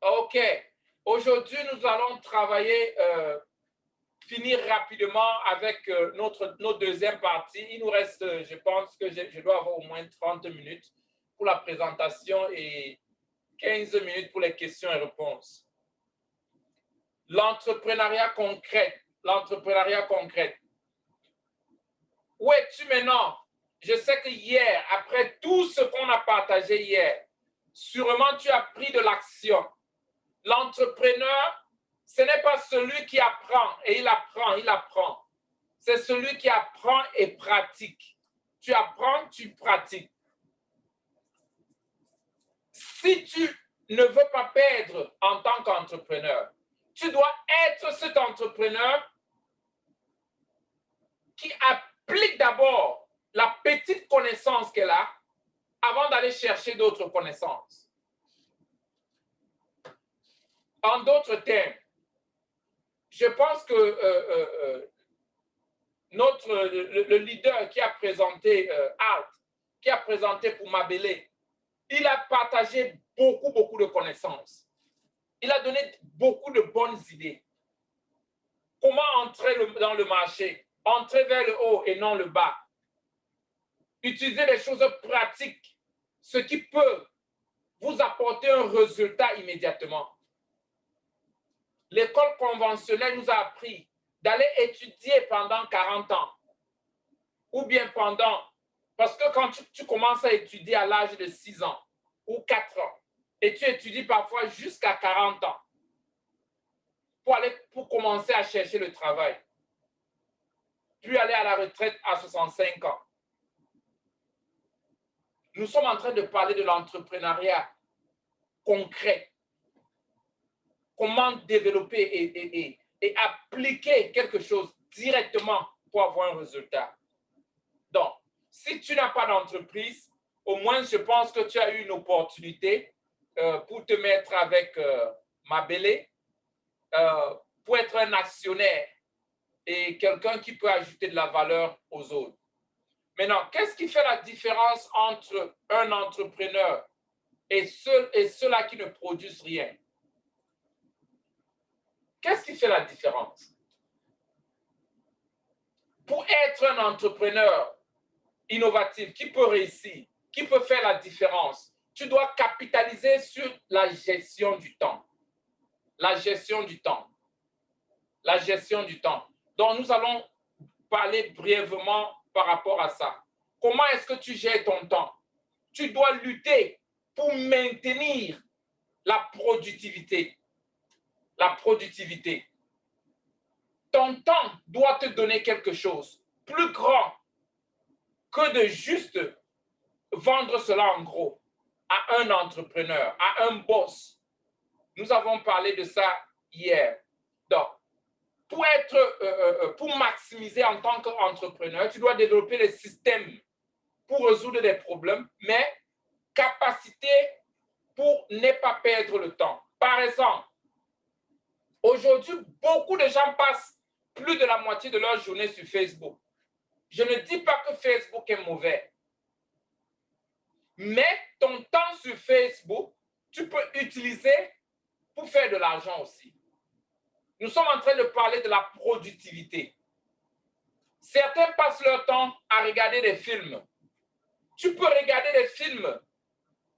OK. Aujourd'hui, nous allons travailler, finir rapidement avec notre deuxième partie. Il nous reste, je pense que je dois avoir au moins 30 minutes pour la présentation et 15 minutes pour les questions et réponses. L'entrepreneuriat concret. L'entrepreneuriat concret. Où es-tu maintenant? Je sais que hier, après tout ce qu'on a partagé hier, sûrement tu as pris de l'action. L'entrepreneur, ce n'est pas celui qui apprend et il apprend. C'est celui qui apprend et pratique. Tu apprends, tu pratiques. Si tu ne veux pas perdre en tant qu'entrepreneur, tu dois être cet entrepreneur qui applique d'abord la petite connaissance qu'elle a avant d'aller chercher d'autres connaissances. En d'autres termes, je pense que le leader qui a présenté Art, qui a présenté pour Mabélé, il a partagé beaucoup de connaissances. Il a donné beaucoup de bonnes idées. Comment entrer dans le marché? Entrer vers le haut et non le bas. Utiliser des choses pratiques, ce qui peut vous apporter un résultat immédiatement. L'école conventionnelle nous a appris d'aller étudier pendant 40 ans. Ou bien parce que quand tu commences à étudier à l'âge de 6 ans ou 4 ans, et tu étudies parfois jusqu'à 40 ans pour commencer à chercher le travail, puis aller à la retraite à 65 ans. Nous sommes en train de parler de l'entrepreneuriat concret. Comment développer et appliquer quelque chose directement pour avoir un résultat. Donc, si tu n'as pas d'entreprise, au moins je pense que tu as eu une opportunité pour te mettre avec Mabélé, pour être un actionnaire et quelqu'un qui peut ajouter de la valeur aux autres. Maintenant, qu'est-ce qui fait la différence entre un entrepreneur et ceux-là qui ne produisent rien? Qu'est-ce qui fait la différence? Pour être un entrepreneur innovatif qui peut réussir, qui peut faire la différence, tu dois capitaliser sur la gestion du temps. La gestion du temps. La gestion du temps. Donc, nous allons parler brièvement par rapport à ça. Comment est-ce que tu gères ton temps? Tu dois lutter pour maintenir la productivité. La productivité. Ton temps doit te donner quelque chose plus grand que de juste vendre cela en gros à un entrepreneur, à un boss. Nous avons parlé de ça hier. Donc, pour maximiser en tant qu'entrepreneur, tu dois développer les systèmes pour résoudre des problèmes, mais capacité pour ne pas perdre le temps. Par exemple, aujourd'hui, beaucoup de gens passent plus de la moitié de leur journée sur Facebook. Je ne dis pas que Facebook est mauvais. Mais ton temps sur Facebook, tu peux utiliser pour faire de l'argent aussi. Nous sommes en train de parler de la productivité. Certains passent leur temps à regarder des films. Tu peux regarder des films,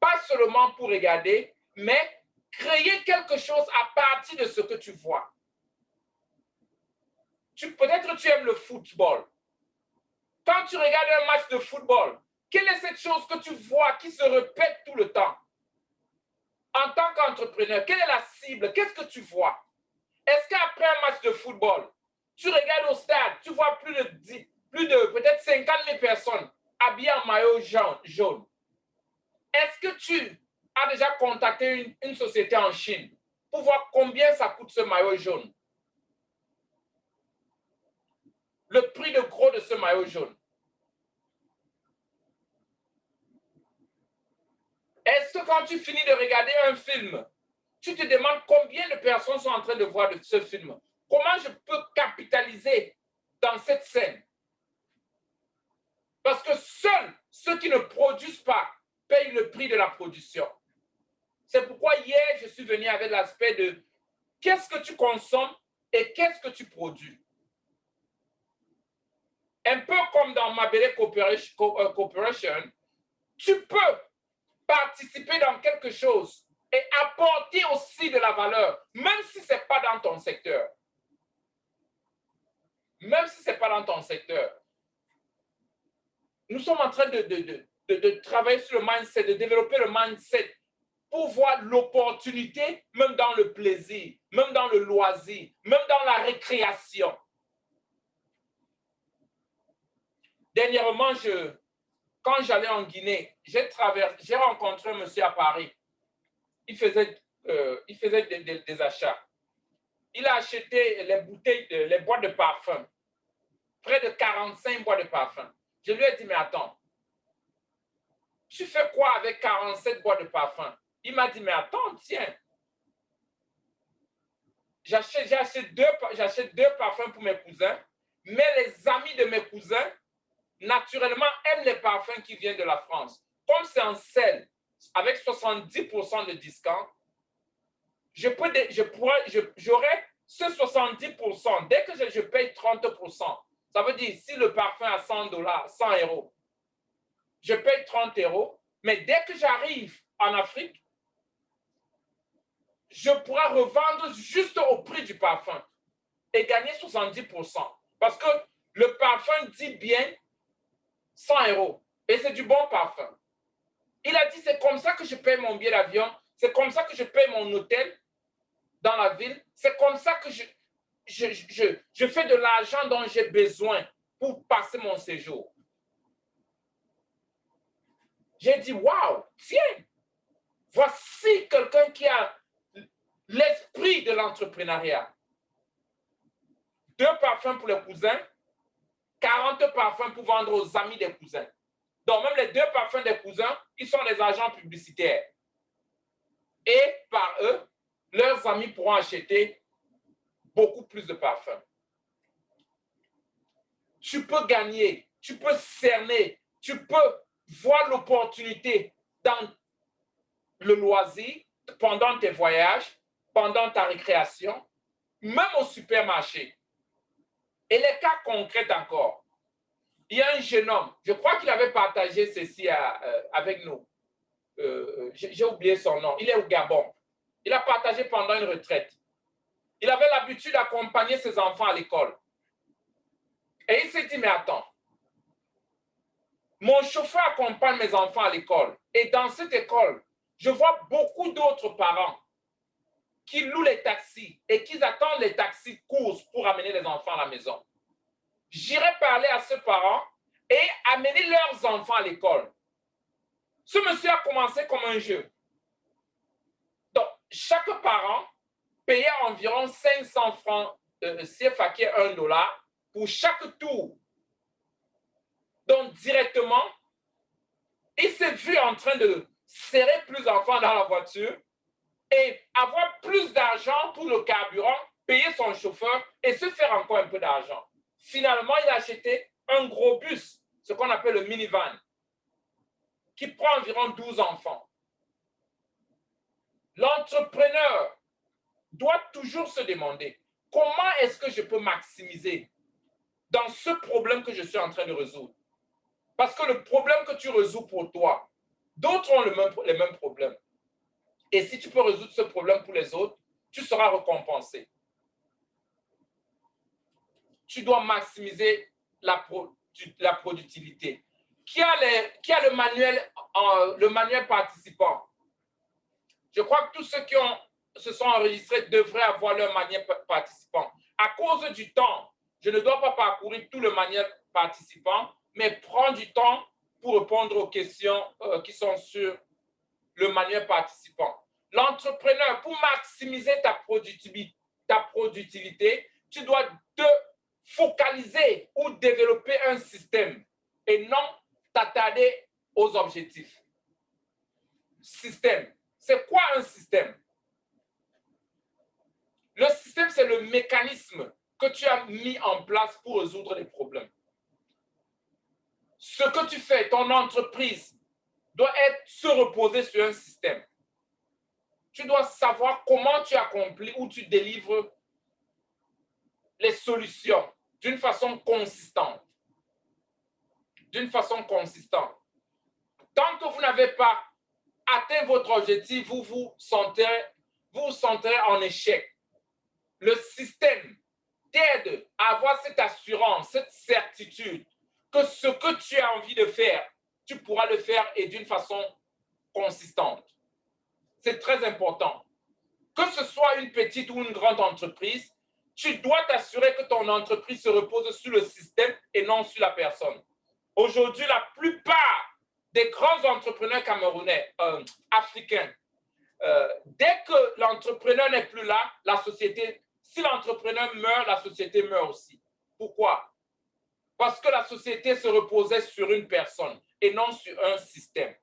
pas seulement pour regarder, mais créer quelque chose à partir de ce que tu vois. Peut-être tu aimes le football. Quand tu regardes un match de football, quelle est cette chose que tu vois qui se répète tout le temps? En tant qu'entrepreneur, quelle est la cible? Qu'est-ce que tu vois? Est-ce qu'après un match de football, tu regardes au stade, tu vois plus de peut-être 50 000 personnes habillées en maillot jaune? Est-ce que tu as déjà contacté une société en Chine pour voir combien ça coûte ce maillot jaune? Le prix de gros de ce maillot jaune. Est-ce que quand tu finis de regarder un film, tu te demandes combien de personnes sont en train de voir ce film? Comment je peux capitaliser dans cette scène? Parce que seuls ceux qui ne produisent pas payent le prix de la production. C'est pourquoi hier, je suis venu avec l'aspect de qu'est-ce que tu consommes et qu'est-ce que tu produis. Un peu comme dans Mabele Corporation, tu peux participer dans quelque chose et apporter aussi de la valeur, même si ce n'est pas dans ton secteur. Même si ce n'est pas dans ton secteur. Nous sommes en train de travailler sur le mindset, de développer le mindset pour voir l'opportunité, même dans le plaisir, même dans le loisir, même dans la récréation. Dernièrement, quand j'allais en Guinée, j'ai rencontré un monsieur à Paris. Il faisait des achats. Il a acheté les boîtes de parfum. Près de 45 boîtes de parfum. Je lui ai dit, mais attends, tu fais quoi avec 47 boîtes de parfum? Il m'a dit, mais attends, tiens. J'achète deux parfums pour mes cousins, mais les amis de mes cousins, naturellement, aiment les parfums qui viennent de la France. Comme c'est en sel, avec 70% de discount, j'aurai ce 70%. Dès que je paye 30%, ça veut dire si le parfum à 100 $, 100 €, je paye 30 €, mais dès que j'arrive en Afrique, je pourrai revendre juste au prix du parfum et gagner 70%. Parce que le parfum dit bien 100 € et c'est du bon parfum. Il a dit, c'est comme ça que je paye mon billet d'avion, c'est comme ça que je paye mon hôtel dans la ville, c'est comme ça que je fais de l'argent dont j'ai besoin pour passer mon séjour. J'ai dit, waouh, tiens, voici quelqu'un qui a l'esprit de l'entrepreneuriat. 2 parfums pour les cousins, 40 parfums pour vendre aux amis des cousins. Donc, même les 2 parfums des cousins, ils sont des agents publicitaires. Et par eux, leurs amis pourront acheter beaucoup plus de parfums. Tu peux gagner, tu peux cerner, tu peux voir l'opportunité dans le loisir, pendant tes voyages, pendant ta récréation, même au supermarché. Et les cas concrets encore. Il y a un jeune homme, je crois qu'il avait partagé ceci avec nous. J'ai oublié son nom. Il est au Gabon. Il a partagé pendant une retraite. Il avait l'habitude d'accompagner ses enfants à l'école. Et il s'est dit, mais attends, mon chauffeur accompagne mes enfants à l'école. Et dans cette école, je vois beaucoup d'autres parents qui louent les taxis et qui attendent les taxis courses pour amener les enfants à la maison. J'irai parler à ce parent et amener leurs enfants à l'école. Ce monsieur a commencé comme un jeu. Donc, chaque parent payait environ 500 francs CFA, qui est 1 $, pour chaque tour. Donc, directement, il s'est vu en train de serrer plus d'enfants dans la voiture et avoir plus d'argent pour le carburant, payer son chauffeur et se faire encore un peu d'argent. Finalement, il a acheté un gros bus, ce qu'on appelle le minivan, qui prend environ 12 enfants. L'entrepreneur doit toujours se demander comment est-ce que je peux maximiser dans ce problème que je suis en train de résoudre. Parce que le problème que tu résous pour toi, d'autres ont les mêmes problèmes. Et si tu peux résoudre ce problème pour les autres, tu seras récompensé. Tu dois maximiser la productivité. Qui a le manuel participant? Je crois que tous ceux qui se sont enregistrés devraient avoir leur manuel participant. À cause du temps, je ne dois pas parcourir tout le manuel participant, mais prends du temps pour répondre aux questions qui sont sur le manuel participant. L'entrepreneur, pour maximiser ta productivité, tu dois te focaliser ou développer un système et non t'attarder aux objectifs. Système. C'est quoi un système? Le système, c'est le mécanisme que tu as mis en place pour résoudre les problèmes. Ce que tu fais, ton entreprise, doit se reposer sur un système. Tu dois savoir comment tu accomplis ou tu délivres les solutions d'une façon consistante. D'une façon consistante. Tant que vous n'avez pas atteint votre objectif, vous vous sentirez en échec. Le système t'aide à avoir cette assurance, cette certitude que ce que tu as envie de faire, tu pourras le faire et d'une façon consistante. C'est très important. Que ce soit une petite ou une grande entreprise, tu dois t'assurer que ton entreprise se repose sur le système et non sur la personne. Aujourd'hui, la plupart des grands entrepreneurs camerounais, africains, dès que l'entrepreneur n'est plus là, la société, si l'entrepreneur meurt, la société meurt aussi. Pourquoi? Parce que la société se reposait sur une personne et non sur un système.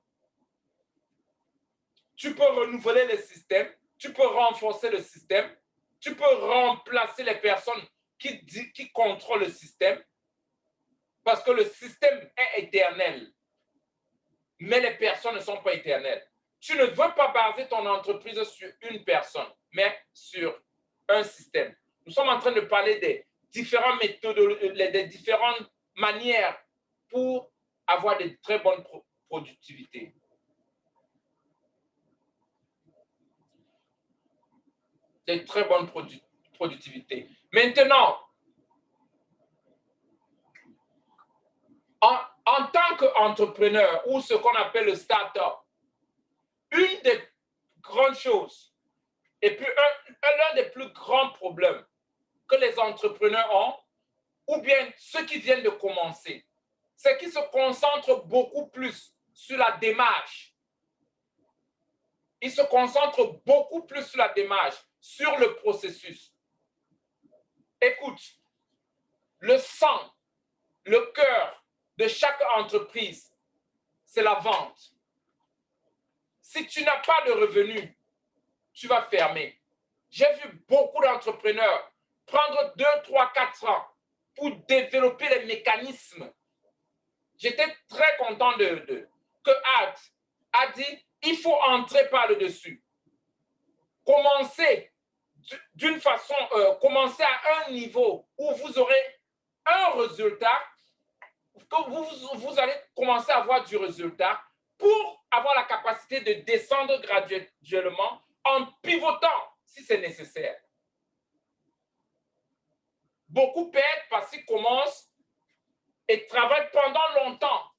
Tu peux renouveler le système, tu peux renforcer le système, tu peux remplacer les personnes qui contrôlent le système, parce que le système est éternel, mais les personnes ne sont pas éternelles. Tu ne veux pas baser ton entreprise sur une personne, mais sur un système. Nous sommes en train de parler des différentes méthodes, des différentes manières pour avoir de très bonnes productivités. De très bonnes productivités. Maintenant, en tant qu'entrepreneur ou ce qu'on appelle le start-up, une des grandes choses et puis l'un des plus grands problèmes que les entrepreneurs ont, ou bien ceux qui viennent de commencer, c'est qu'ils se concentrent beaucoup plus sur la démarche. Ils se concentrent beaucoup plus sur la démarche, sur le processus. Écoute, le sang, le cœur de chaque entreprise, c'est la vente. Si tu n'as pas de revenus, tu vas fermer. J'ai vu beaucoup d'entrepreneurs prendre 2, 3, 4 ans pour développer les mécanismes. J'étais très content que Art a dit, il faut entrer par le dessus. Commencer d'une façon, commencer à un niveau où vous aurez un résultat, que vous allez commencer à avoir du résultat pour avoir la capacité de descendre graduellement en pivotant si c'est nécessaire. Beaucoup perdent parce qu'ils commencent et travaillent pendant longtemps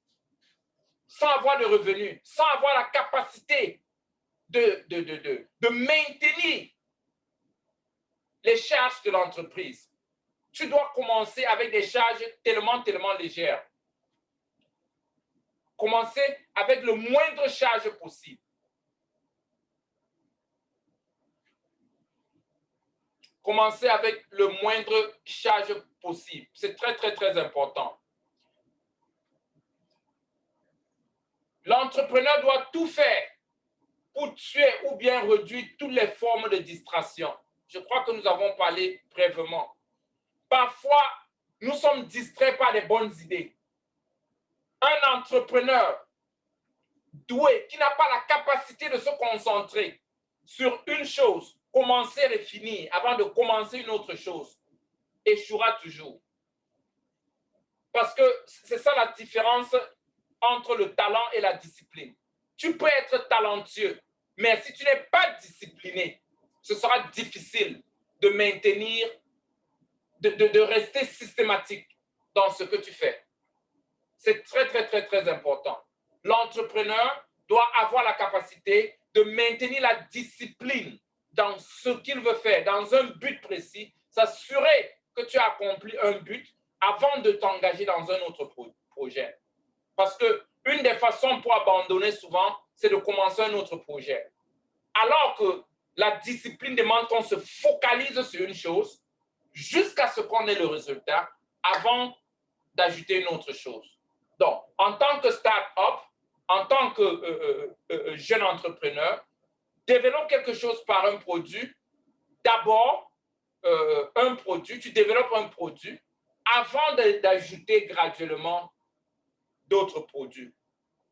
sans avoir de revenus, sans avoir la capacité de maintenir les charges de l'entreprise. Tu dois commencer avec des charges tellement légères. Commencer avec le moindre charge possible. Commencer avec le moindre charge possible. C'est très important. L'entrepreneur doit tout faire pour tuer ou bien réduire toutes les formes de distraction. Je crois que nous avons parlé brièvement. Parfois, nous sommes distraits par des bonnes idées. Un entrepreneur doué qui n'a pas la capacité de se concentrer sur une chose, commencer et finir avant de commencer une autre chose, échouera toujours. Parce que c'est ça la différence entre le talent et la discipline. Tu peux être talentueux, mais si tu n'es pas discipliné, ce sera difficile de maintenir, de rester systématique dans ce que tu fais. C'est très important. L'entrepreneur doit avoir la capacité de maintenir la discipline dans ce qu'il veut faire, dans un but précis, s'assurer que tu as accompli un but avant de t'engager dans un autre projet. Parce qu'une des façons pour abandonner souvent, c'est de commencer un autre projet. Alors que la discipline demande qu'on se focalise sur une chose jusqu'à ce qu'on ait le résultat avant d'ajouter une autre chose. Donc, en tant que start-up, en tant que jeune entrepreneur, développe quelque chose par un produit. D'abord, un produit, tu développes un produit avant d'ajouter graduellement d'autres produits.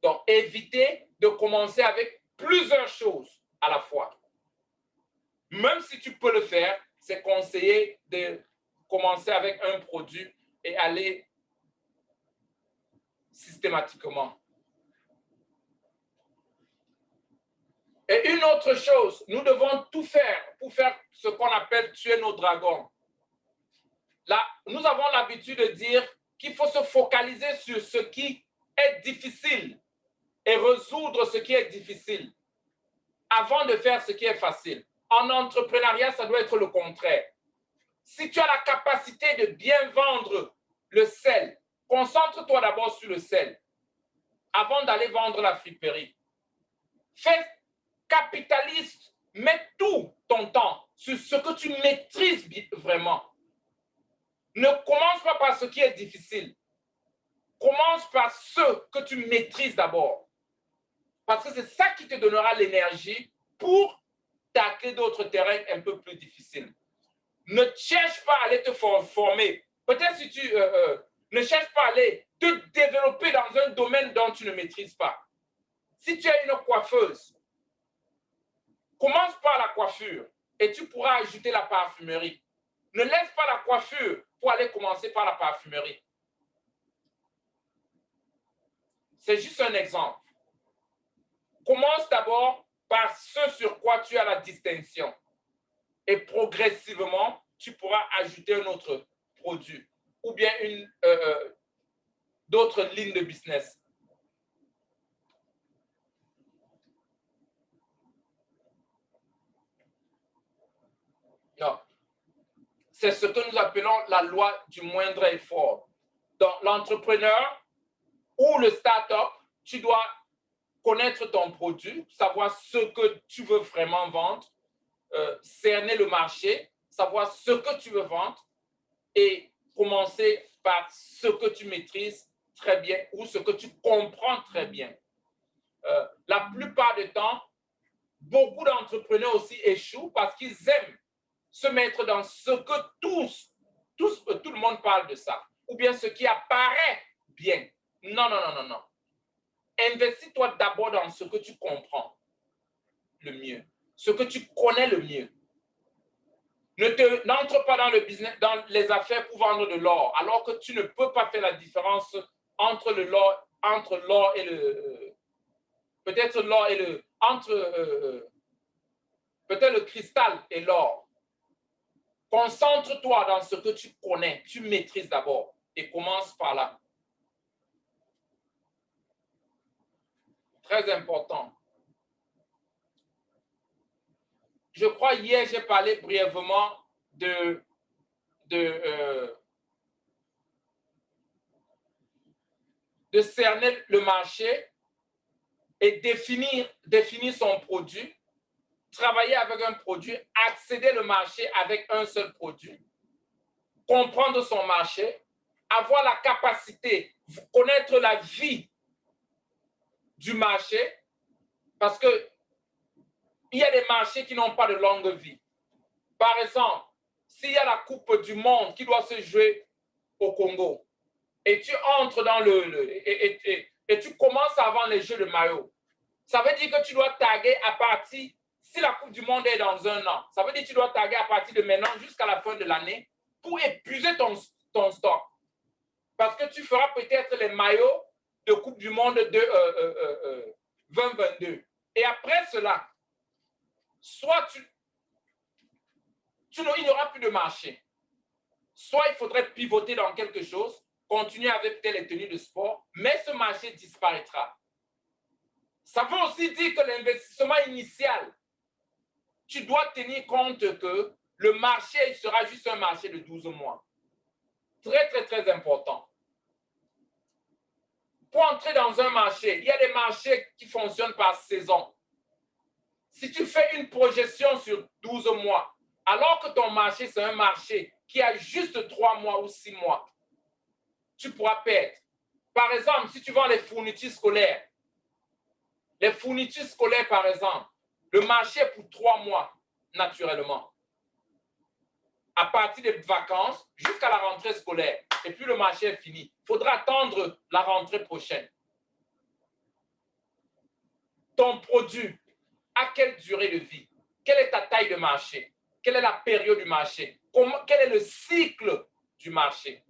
Donc, évitez de commencer avec plusieurs choses à la fois. Même si tu peux le faire, c'est conseillé de commencer avec un produit et aller systématiquement. Et une autre chose, nous devons tout faire pour faire ce qu'on appelle tuer nos dragons. Là, nous avons l'habitude de dire qu'il faut se focaliser sur ce qui est difficile et résoudre ce qui est difficile avant de faire ce qui est facile. En entrepreneuriat, ça doit être le contraire. Si tu as la capacité de bien vendre le sel, concentre-toi d'abord sur le sel avant d'aller vendre la friperie. Fais capitaliste, mets tout ton temps sur ce que tu maîtrises vraiment. Ne commence pas par ce qui est difficile. Commence par ce que tu maîtrises d'abord. Parce que c'est ça qui te donnera l'énergie pour tacler d'autres terrains un peu plus difficiles. Ne cherche pas à aller te former. Peut-être si tu ne cherche pas à aller te développer dans un domaine dont tu ne maîtrises pas. Si tu es une coiffeuse, commence par la coiffure et tu pourras ajouter la parfumerie. Ne laisse pas la coiffure pour aller commencer par la parfumerie. C'est juste un exemple. Commence d'abord par ce sur quoi tu as la distinction. Et progressivement, tu pourras ajouter un autre produit ou bien d'autres lignes de business. Non. C'est ce que nous appelons la loi du moindre effort. Dans l'entrepreneur ou le start-up, tu dois connaître ton produit, savoir ce que tu veux vraiment vendre, cerner le marché, savoir ce que tu veux vendre et commencer par ce que tu maîtrises très bien ou ce que tu comprends très bien. La plupart du temps, beaucoup d'entrepreneurs aussi échouent parce qu'ils aiment se mettre dans ce que tout le monde parle de ça, ou bien ce qui apparaît bien. Non, non, non, non, non. Investis-toi d'abord dans ce que tu comprends le mieux, ce que tu connais le mieux. N'entre pas dans le business, dans les affaires pour vendre de l'or, alors que tu ne peux pas faire la différence entre l'or et le peut-être l'or et le peut-être le cristal et l'or. Concentre-toi dans ce que tu connais, tu maîtrises d'abord et commence par là. Très important. Je crois hier, j'ai parlé brièvement de cerner le marché et définir son produit, travailler avec un produit, accéder le marché avec un seul produit, comprendre son marché, avoir la capacité, connaître la vie du marché, parce que il y a des marchés qui n'ont pas de longue vie. Par exemple, s'il y a la Coupe du Monde qui doit se jouer au Congo, et tu entres dans et tu commences avant les Jeux de maillot, ça veut dire que tu dois taguer à partir, si la Coupe du Monde est dans un an, ça veut dire que tu dois taguer à partir de maintenant jusqu'à la fin de l'année pour épuiser ton stock. Parce que tu feras peut-être les maillots de Coupe du Monde de 2022. Et après cela, soit il n'y aura plus de marché, soit il faudrait pivoter dans quelque chose, continuer avec les tenues de sport, mais ce marché disparaîtra. Ça veut aussi dire que l'investissement initial, tu dois tenir compte que le marché sera juste un marché de 12 mois. Très, très, très important. Pour entrer dans un marché, il y a des marchés qui fonctionnent par saison. Si tu fais une projection sur 12 mois, alors que ton marché, c'est un marché qui a juste 3 mois ou 6 mois, tu pourras perdre. Par exemple, si tu vends les fournitures scolaires, par exemple, le marché est pour 3 mois, naturellement. À partir des vacances jusqu'à la rentrée scolaire. Et puis le marché est fini. Il faudra attendre la rentrée prochaine. Ton produit, à quelle durée de vie? quelle est ta taille de marché? Quelle est la période du marché? Quel est le cycle du marché?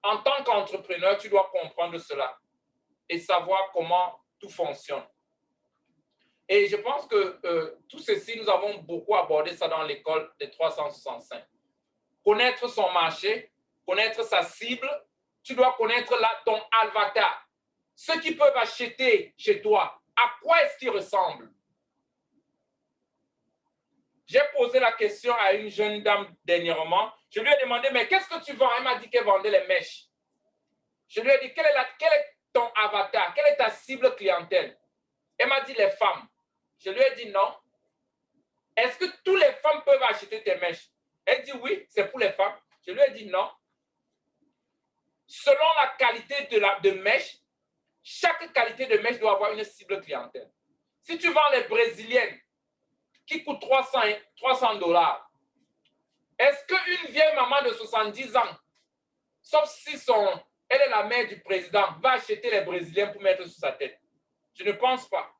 En tant qu'entrepreneur, tu dois comprendre cela et savoir comment tout fonctionne. Et je pense que tout ceci, nous avons beaucoup abordé ça dans l'école des 365. Connaître son marché, connaître sa cible, tu dois connaître ton avatar. Ceux qui peuvent acheter chez toi, à quoi est-ce qu'ils ressemblent? J'ai posé la question à une jeune dame dernièrement. Je lui ai demandé, mais qu'est-ce que tu vends? Elle m'a dit qu'elle vendait les mèches. Je lui ai dit, quel est ton avatar? Quelle est ta cible clientèle? Elle m'a dit, les femmes. Je lui ai dit, non. Est-ce que toutes les femmes peuvent acheter tes mèches? Elle dit, oui, c'est pour les femmes. Je lui ai dit, non. Selon la qualité de mèche, chaque qualité de mèche doit avoir une cible clientèle. Si tu vends les brésiliennes qui coûtent 300 $, est-ce qu'une vieille maman de 70 ans, sauf si elle est la mère du président, va acheter les brésiliennes pour mettre sur sa tête? Je ne pense pas.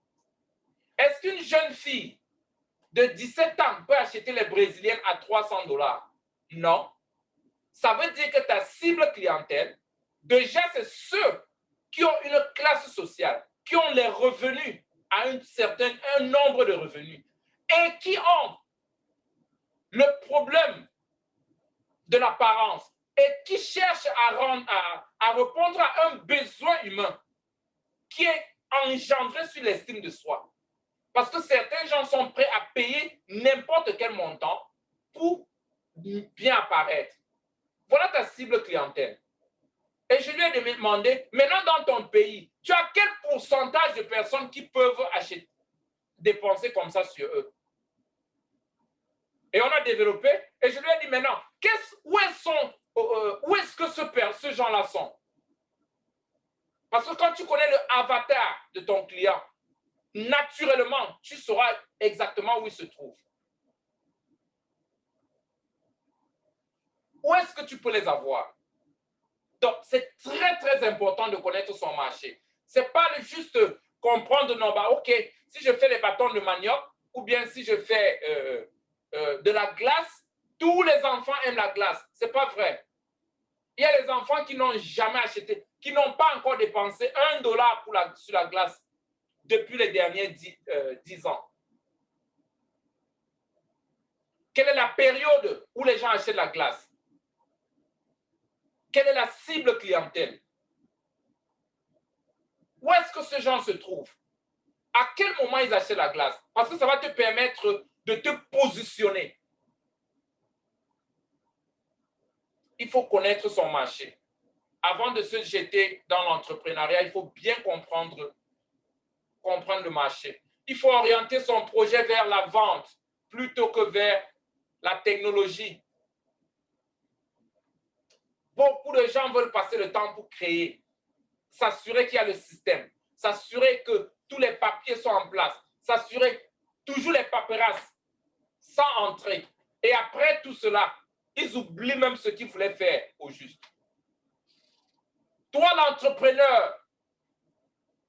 Est-ce qu'une jeune fille de 17 ans peut acheter les brésiliennes à 300 $? Non. Ça veut dire que ta cible clientèle, déjà, c'est ceux qui ont une classe sociale, qui ont les revenus à un nombre de revenus et qui ont le problème de l'apparence et qui cherchent à répondre à un besoin humain qui est engendré sur l'estime de soi. Parce que certains gens sont prêts à payer n'importe quel montant pour bien apparaître. Voilà ta cible clientèle. Et je lui ai demandé, maintenant dans ton pays, tu as quel pourcentage de personnes qui peuvent dépenser comme ça sur eux? Et on a développé, et je lui ai dit maintenant, où est-ce que ces gens-là sont? Parce que quand tu connais le avatar de ton client, naturellement, tu sauras exactement où il se trouve. Où est-ce que tu peux les avoir? Donc, c'est très, très important de connaître son marché. Ce n'est pas juste comprendre, non, bah, OK, si je fais les bâtons de manioc, ou bien si je fais de la glace, tous les enfants aiment la glace. Ce n'est pas vrai. Il y a les enfants qui n'ont jamais acheté, qui n'ont pas encore dépensé $1 sur la glace depuis les derniers 10 ans. Quelle est la période où les gens achètent la glace? Quelle est la cible clientèle? Où est-ce que ces gens se trouvent? À quel moment ils achètent la glace? Parce que ça va te permettre de te positionner. Il faut connaître son marché. Avant de se jeter dans l'entrepreneuriat, il faut bien comprendre le marché. Il faut orienter son projet vers la vente plutôt que vers la technologie. Beaucoup de gens veulent passer le temps pour créer, s'assurer qu'il y a le système, s'assurer que tous les papiers sont en place, s'assurer toujours les paperasses sans entrer. Et après tout cela, ils oublient même ce qu'ils voulaient faire au juste. Toi, l'entrepreneur,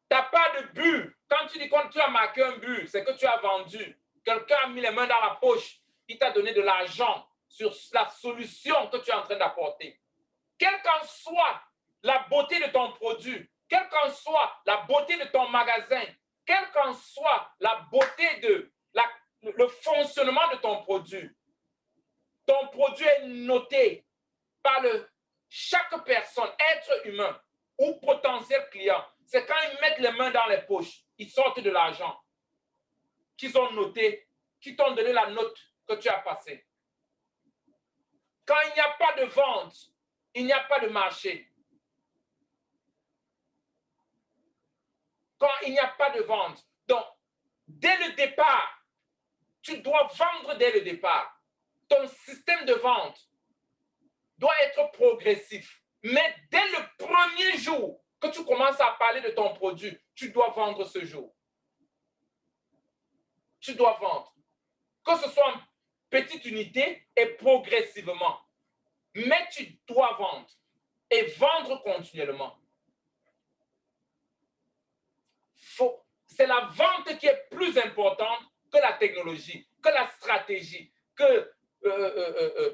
tu n'as pas de but. Quand tu as marqué un but, c'est que tu as vendu. Quelqu'un a mis les mains dans la poche, il t'a donné de l'argent sur la solution que tu es en train d'apporter. Quelle qu'en soit la beauté de ton produit, quelle qu'en soit la beauté de ton magasin, quelle qu'en soit la beauté le fonctionnement de ton produit est noté par chaque personne, être humain ou potentiel client. C'est quand ils mettent les mains dans les poches, ils sortent de l'argent qu'ils ont noté, qui t'ont donné la note que tu as passée. Quand il n'y a pas de vente, il n'y a pas de marché. Quand il n'y a pas de vente, donc dès le départ, tu dois vendre dès le départ. Ton système de vente doit être progressif. Mais dès le premier jour que tu commences à parler de ton produit, tu dois vendre ce jour. Tu dois vendre. Que ce soit en petite unité et progressivement. Mais tu dois vendre et vendre continuellement. C'est la vente qui est plus importante que la technologie. que la stratégie, que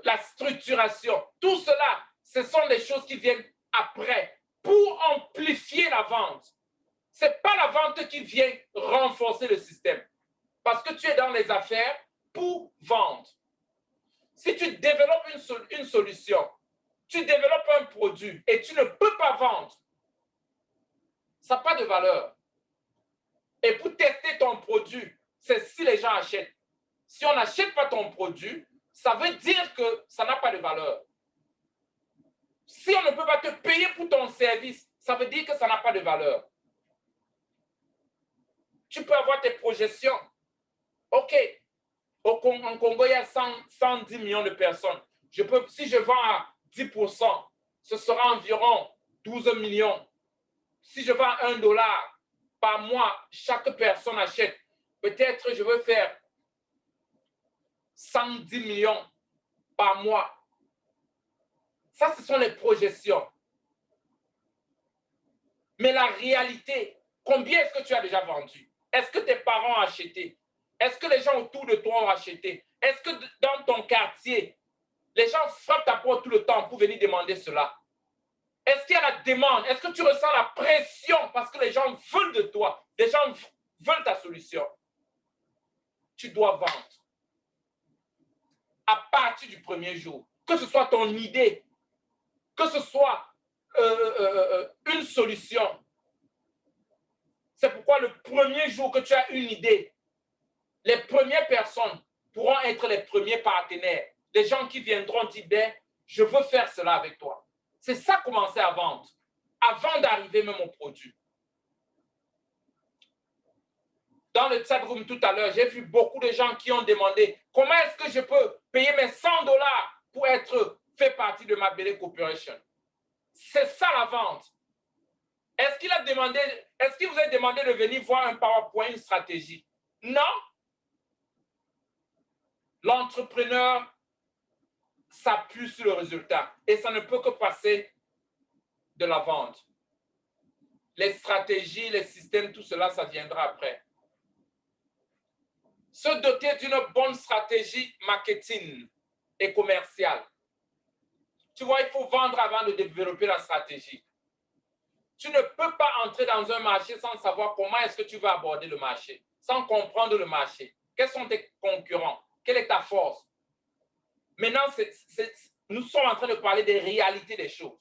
la structuration. Tout cela, ce sont des choses qui viennent après pour amplifier la vente. Ce n'est pas la vente qui vient renforcer le système. Parce que tu es dans les affaires pour vendre. Si tu développes une solution, tu développes un produit et tu ne peux pas vendre, ça n'a pas de valeur. Et pour tester ton produit, c'est si les gens achètent. Si on n'achète pas ton produit, ça veut dire que ça n'a pas de valeur. Si on ne peut pas te payer pour ton service, ça veut dire que ça n'a pas de valeur. Tu peux avoir tes projections. OK, en Congo, il y a 110 millions de personnes. Si je vends à 10%, ce sera environ 12 millions. Si je vends $1 par mois, chaque personne achète. Peut-être je veux faire 110 millions par mois. Ça, ce sont les projections. Mais la réalité, combien est-ce que tu as déjà vendu? Est-ce que tes parents ont acheté? Est-ce que les gens autour de toi ont acheté? Est-ce que dans ton quartier, les gens frappent ta porte tout le temps pour venir demander cela? Est-ce qu'il y a la demande? Est-ce que tu ressens la pression parce que les gens veulent de toi? Les gens veulent ta solution. Tu dois vendre. À partir du premier jour, que ce soit ton idée, que ce soit une solution. C'est pourquoi le premier jour que tu as une idée, les premières personnes pourront être les premiers partenaires. Les gens qui viendront dire, ben, je veux faire cela avec toi. C'est ça commencer à vendre, avant d'arriver même au produit. Dans le chat room tout à l'heure, j'ai vu beaucoup de gens qui ont demandé comment est-ce que je peux payer mes $100 pour être fait partie de ma Mabele Corporation. C'est ça la vente. Est-ce qu'il vous a demandé de venir voir un PowerPoint, une stratégie? Non. L'entrepreneur s'appuie sur le résultat et ça ne peut que passer de la vente. Les stratégies, les systèmes, tout cela, ça viendra après. Se doter d'une bonne stratégie marketing et commerciale. Tu vois, il faut vendre avant de développer la stratégie. Tu ne peux pas entrer dans un marché sans savoir comment est-ce que tu vas aborder le marché, sans comprendre le marché. Quels sont tes concurrents? Quelle est ta force? Maintenant, nous sommes en train de parler des réalités des choses.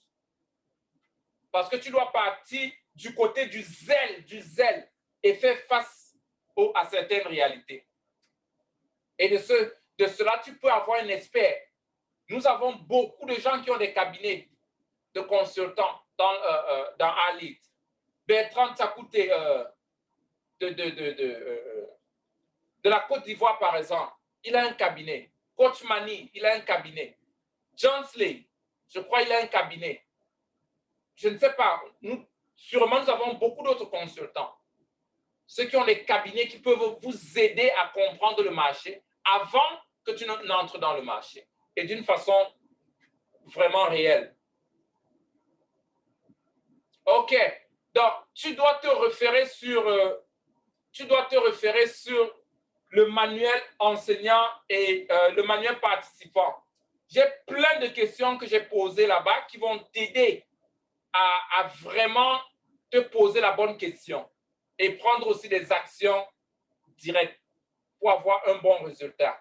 Parce que tu dois partir du côté du zèle, et faire face à certaines réalités. Et de cela, tu peux avoir un expert. Nous avons beaucoup de gens qui ont des cabinets de consultants dans Alit. Bertrand Tsakouté de la Côte d'Ivoire, par exemple, il a un cabinet. Coach Mani, il a un cabinet. Johnsley, je crois, il a un cabinet. Je ne sais pas. Sûrement, nous avons beaucoup d'autres consultants. Ceux qui ont des cabinets qui peuvent vous aider à comprendre le marché avant que tu n'entres dans le marché. Et d'une façon vraiment réelle. OK. Donc, tu dois te référer sur le manuel enseignant et le manuel participant. J'ai plein de questions que j'ai posées là-bas qui vont t'aider à vraiment te poser la bonne question et prendre aussi des actions directes pour avoir un bon résultat.